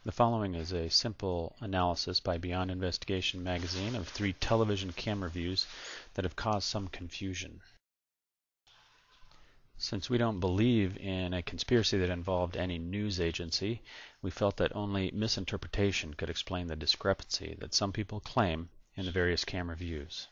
The following is a simple analysis by Beyond Investigation magazine of 3 television camera views that have caused some confusion. Since we don't believe in a conspiracy that involved any news agency, we felt that only misinterpretation could explain the discrepancy that some people claim in the various camera views.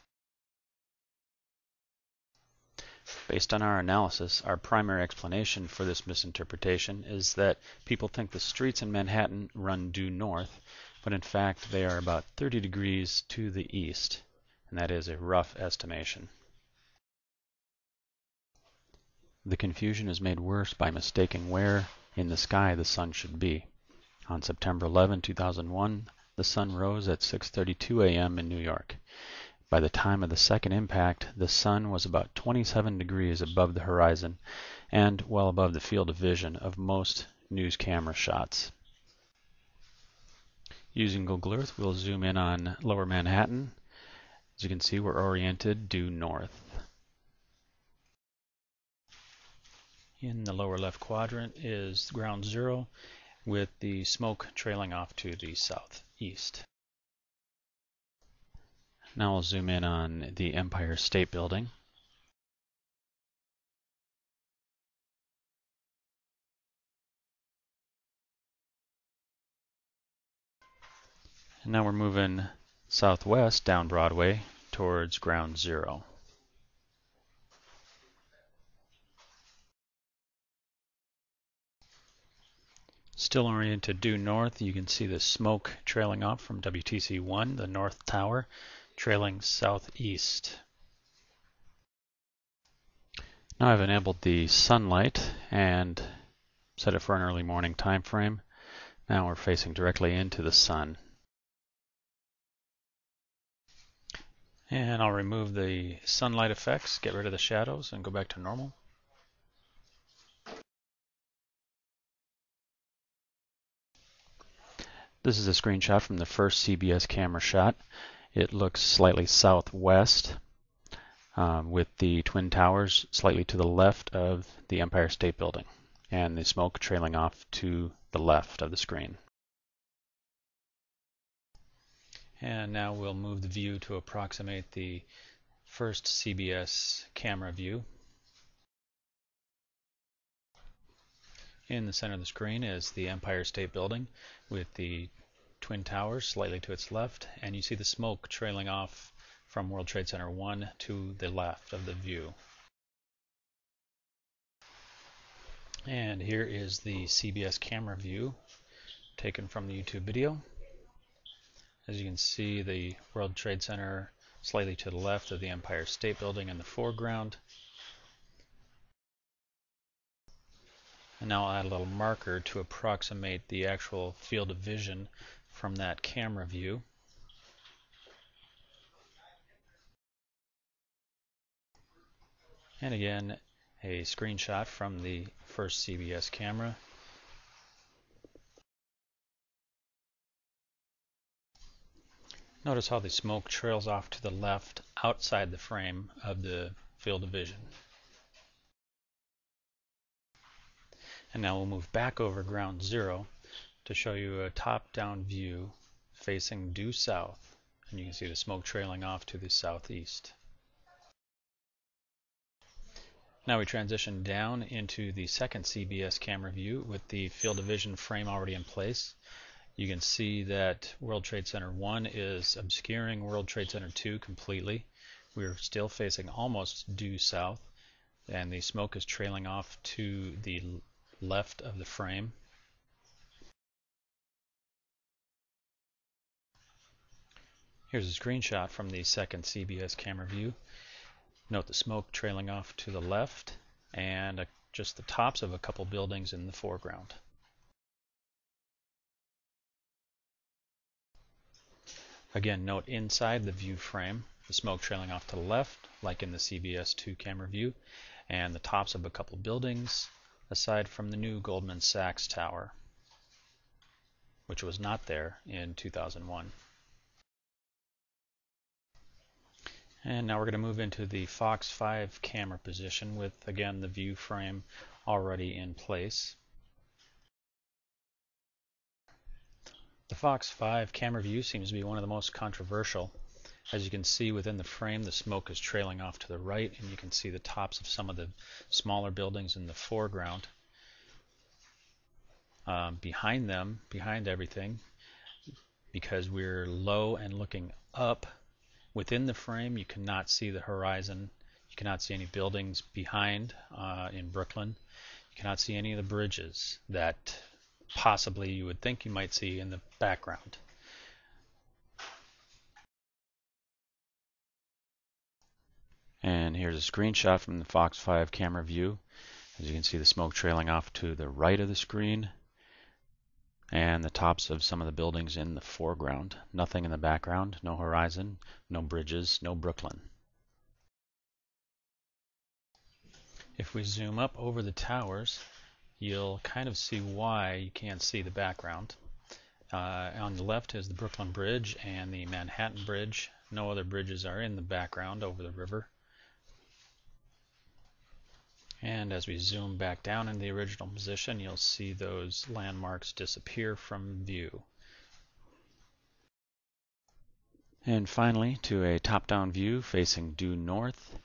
Based on our analysis, our primary explanation for this misinterpretation is that people think the streets in Manhattan run due north, but in fact they are about 30 degrees to the east, and that is a rough estimation. The confusion is made worse by mistaking where in the sky the sun should be. On September 11, 2001, the sun rose at 6:32 a.m. in New York. By the time of the second impact, the sun was about 27 degrees above the horizon and well above the field of vision of most news camera shots. Using Google Earth, we'll zoom in on Lower Manhattan. As you can see, we're oriented due north. In the lower left quadrant is ground zero, with the smoke trailing off to the southeast. Now we'll zoom in on the Empire State Building. And now we're moving southwest down Broadway towards ground zero. Still oriented due north, you can see the smoke trailing off from WTC-1, the North Tower, trailing southeast. Now I've enabled the sunlight and set it for an early morning time frame. Now we're facing directly into the sun. And I'll remove the sunlight effects, get rid of the shadows, and go back to normal. This is a screenshot from the first CBS camera shot. It looks slightly southwest, with the Twin Towers slightly to the left of the Empire State Building, and the smoke trailing off to the left of the screen. And now we'll move the view to approximate the first CBS camera view. In the center of the screen is the Empire State Building with the Twin Towers slightly to its left, and you see the smoke trailing off from World Trade Center 1 to the left of the view. And here is the CBS camera view taken from the YouTube video. As you can see, the World Trade Center slightly to the left of the Empire State Building in the foreground. And now I'll add a little marker to approximate the actual field of vision from that camera view. And again, a screenshot from the first CBS camera. Notice how the smoke trails off to the left outside the frame of the field of vision. And now we'll move back over ground zero to show you a top-down view facing due south, and you can see the smoke trailing off to the southeast. Now we transition down into the second CBS camera view with the field of vision frame already in place. You can see that World Trade Center 1 is obscuring World Trade Center 2 completely. We're still facing almost due south, and the smoke is trailing off to the left of the frame. Here's a screenshot from the second CBS camera view. Note the smoke trailing off to the left and just the tops of a couple buildings in the foreground. Again, note inside the view frame, the smoke trailing off to the left, like in the CBS 2 camera view, and the tops of a couple buildings, aside from the new Goldman Sachs Tower, which was not there in 2001. And now we're going to move into the Fox 5 camera position with, again, the view frame already in place. The Fox 5 camera view seems to be one of the most controversial. As you can see within the frame, the smoke is trailing off to the right, and you can see the tops of some of the smaller buildings in the foreground. Behind them, behind everything, because we're low and looking up within the frame, you cannot see the horizon. You cannot see any buildings behind in Brooklyn. You cannot see any of the bridges that possibly you would think you might see in the background. And here's a screenshot from the Fox 5 camera view. As you can see, the smoke trailing off to the right of the screen and the tops of some of the buildings in the foreground. Nothing in the background, no horizon, no bridges, no Brooklyn. If we zoom up over the towers, you'll kind of see why you can't see the background. On the left is the Brooklyn Bridge and the Manhattan Bridge. No other bridges are in the background over the river. And as we zoom back down in the original position, you'll see those landmarks disappear from view. And finally, to a top-down view facing due north.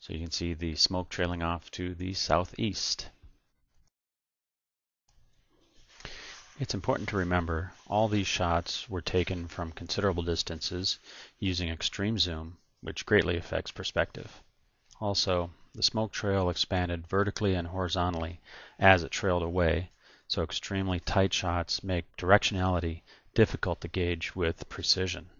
So you can see the smoke trailing off to the southeast. It's important to remember all these shots were taken from considerable distances using extreme zoom, which greatly affects perspective. Also, the smoke trail expanded vertically and horizontally as it trailed away, so extremely tight shots make directionality difficult to gauge with precision.